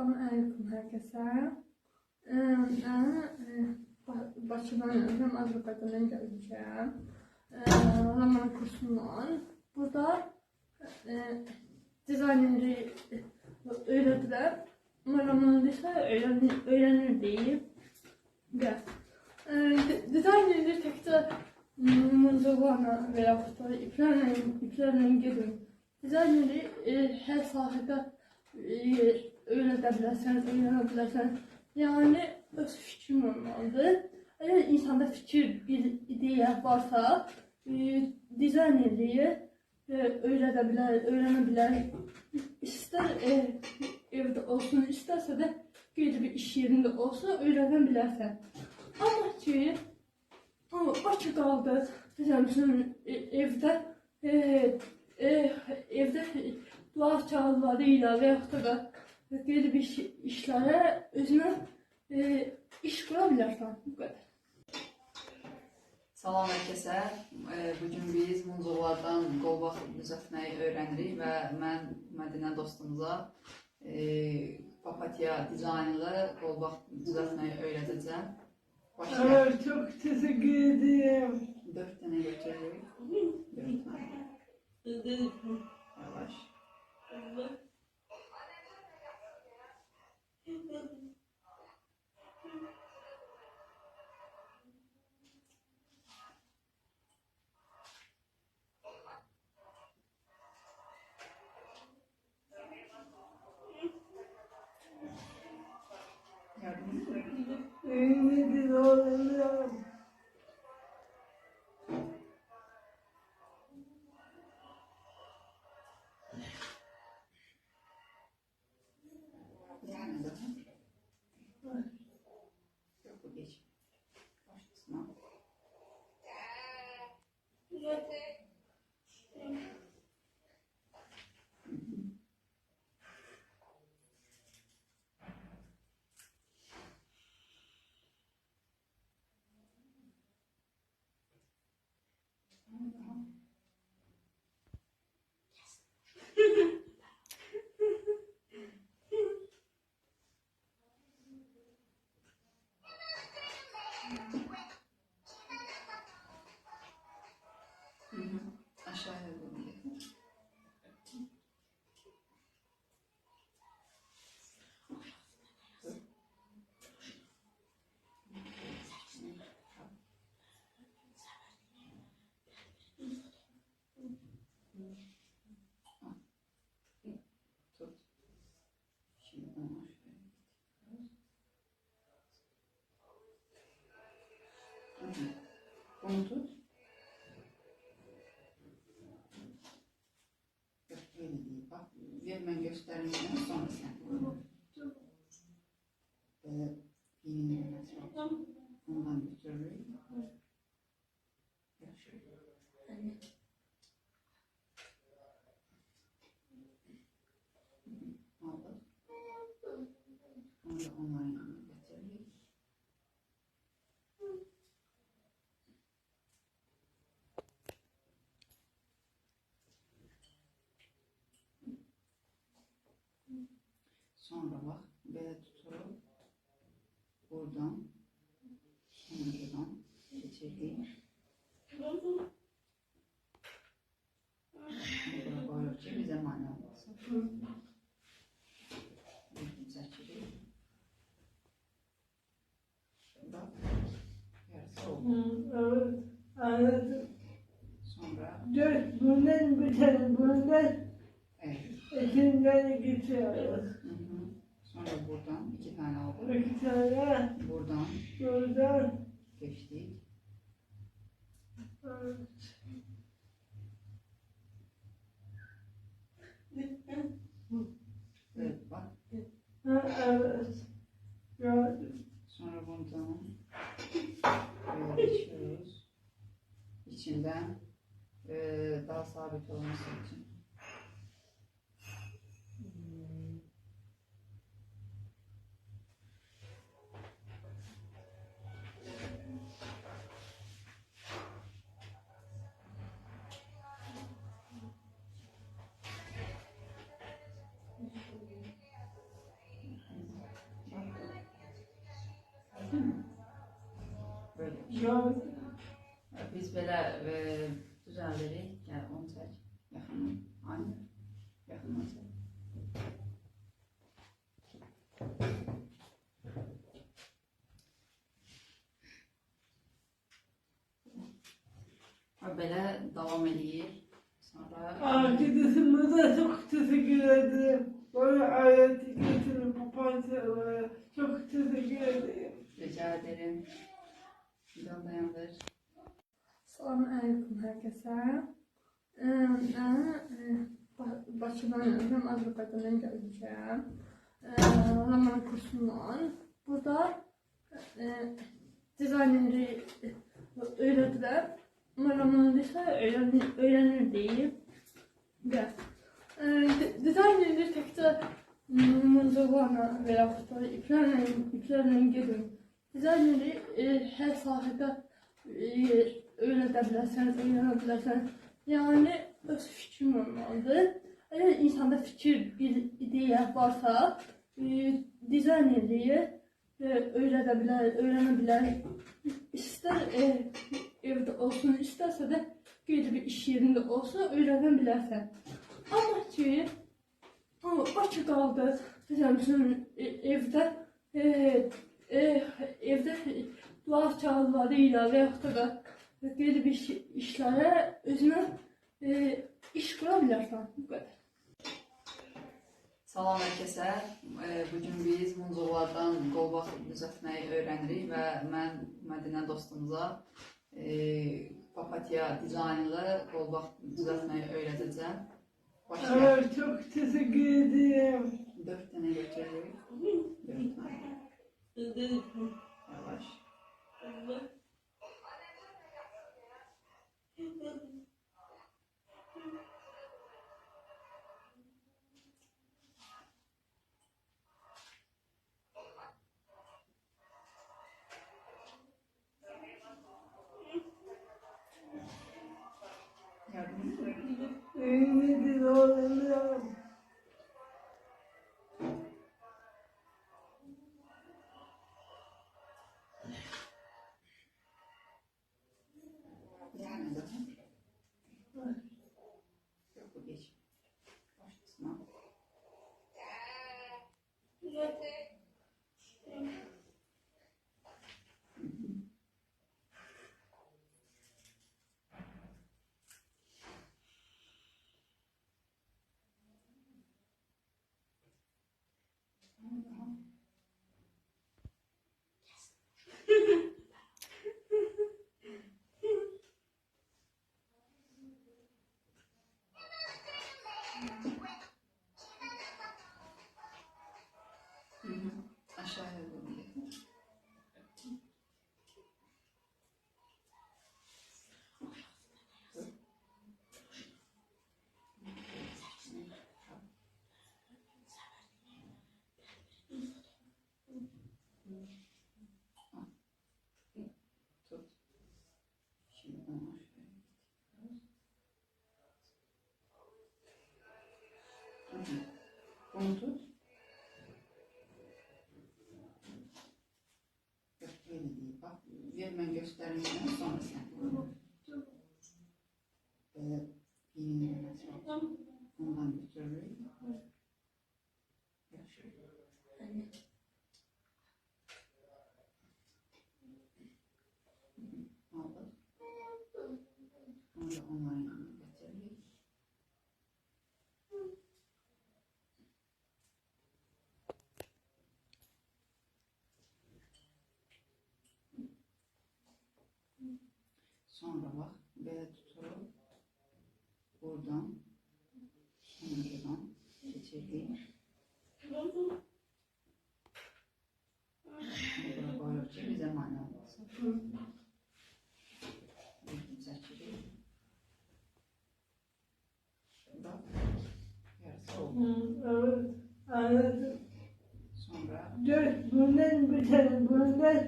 Salam aleyküm herkese. Bakıdan gəlmişəm, Azərbaycandan gəlmişəm. Roman kursundan. Burada dizaynerliyi öyrədilər. Romanı isə öyrənir deyib. Dizaynerliyi təkcə mıncalarla və yaxud da iplərlə gedir. Dizaynerliyi hər sahədə öyrədə bilərsən, öyrənə bilərsən. Yəni, öz fikrin olmalıdır. Əgər insanda fikir, bir ideya varsa, dizaynerliyi öyrədə bilər, öyrənə bilər. İstər evdə olsun, istərsə də qeyri bir iş yerində olsun, öyrənə bilərsən. Amma ki, Bakı qaldı, evdə dua kağıtları ilə və yaxud da qeyri bir işlərə özünə iş qura bilərsən. Bu qədər. Salam herkese. Bugün biz munculardan qolbaq düzəltməyi öyrənirik və mən Mədinə dostumuza papatya dizaynlı qolbaq düzəltməyi öyrədəcəm. Başlayalım. Çok teşekkür ederim. 4 tane götürürük. 4 tane. Yavaş. Yardım edin. İyi oğlum. Yani de. Yok bu geç. Başlasın. Aşağıya doğru getir. Tut. Şimdi onu aşağıya getir. Bunu tut. Öyle değil. Bak, ben göstereceğim sonra sen. Yeni ondan götürürüm. Aldım. Onu da onların yanına götürürüm. Sonra bak, böyle tutup buradan, buradan geçirdim. Burada koyuyoruz, bize mani olmasın. Güzel çekiyor. Bak, yarısı oldu. Evet, anladım. Sonra, Dört bundan bir tane bundan evet. içinden geçiyoruz. Sonra buradan 2 tane aldık. İki tane Buradan buradan. geçtik. Evet. Evet bak. Ha, evet. Gördüm. Sonra buradan böyle geçiyoruz. İçinden daha sabit olması için. Böyle. Yok. Biz belə düzəldirik. Gəl onu çək. Yaxından. Aynı. Yaxından çək. Belə davam edir. Sonra Arkadaşımıza çok teşekkür ederim. Bana ayeti getirip papatyalara çok teşekkür ederim. rica ederim. Biraz dayandır. Salam aleyküm herkese. Bakıdan hem Azərbaycandan gəlmişəm. Roman kursundan. Burada dizaynerliği öyrədirəm. Ama romanı ise öğrenir değil. Ve dizaynerliği təkcə muzluqlarla və yaxud da iplərlə gedir. Dizaynerliği hər sahədə öyrədə bilərsən, öyrənə bilərsən. Yəni öz fikrin olmalıdır. Eğer insanda fikir, bir ideya varsa, dizaynerliği öyrədə bilər, öyrənə bilər. İster evde olsun, isterse de qeyri bir iş yerinde olsa öyrənə bilərsən. Amma ki, Bakı qaldı, bizim evdə dua kağıtları ilə və yaxud da qeyri bir işlərə özünə iş qura bilərsən. Bu qədər. Salam herkese. Bugün biz munculardan qolbaq düzəltməyi öyrənirik və mən Mədinə dostumuza papatya dizaynlı qolbaq düzəltməyi öyrədəcəm. Başlayalım. Evet, çok teşekkür ederim. 4 tane götürürük. 4 tane. Yavaş. Yardım edin. İyi oğlum. Yani daha. Yok bu geç. Başlasın. Aşağıya doğru getir. Tut. Şimdi onu aşağıya. Bunu tut. Öyle değil. Bak, vermen göstermeden sonra sen. İğnelemesi ondan götürürüm. Aldık. Onu da onların yanına getirdik. Sonra bak, böyle tutup buradan, buradan geçirdik. Buraya koyuyoruz, bize mani olmasın. Çekirik. Bak, yarısı oldu. Evet, anladım. Sonra, Dört bundan bir tane bundan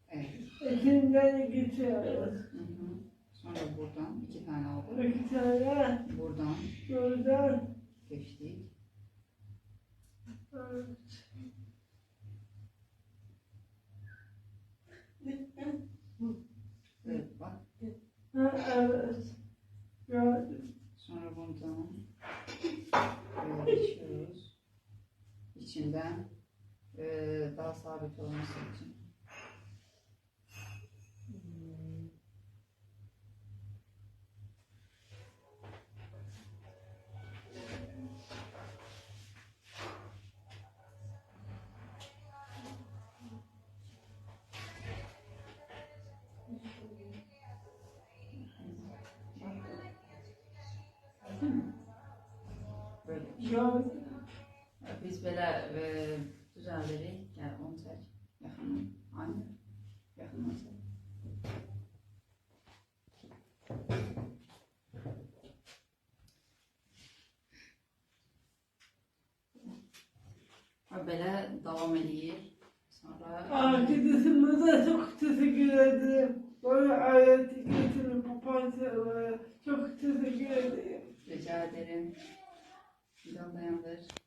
evet. ikinden geçiyoruz. Sonra buradan 2 tane aldık. İki tane Buradan buradan. geçtik. Evet. içində daha sabit olması üçün. Böyle. Yok. Biz belə düzəldirik. Gəl, onu çək. Yaxından. Aynı. Yaxından çək. Belə davam edir. Sonra... Arkadaşımıza çok teşekkür ederim. Bana aleti getirip papatyalara çok teşekkür ederim. Rica ederim. Bir dayandır.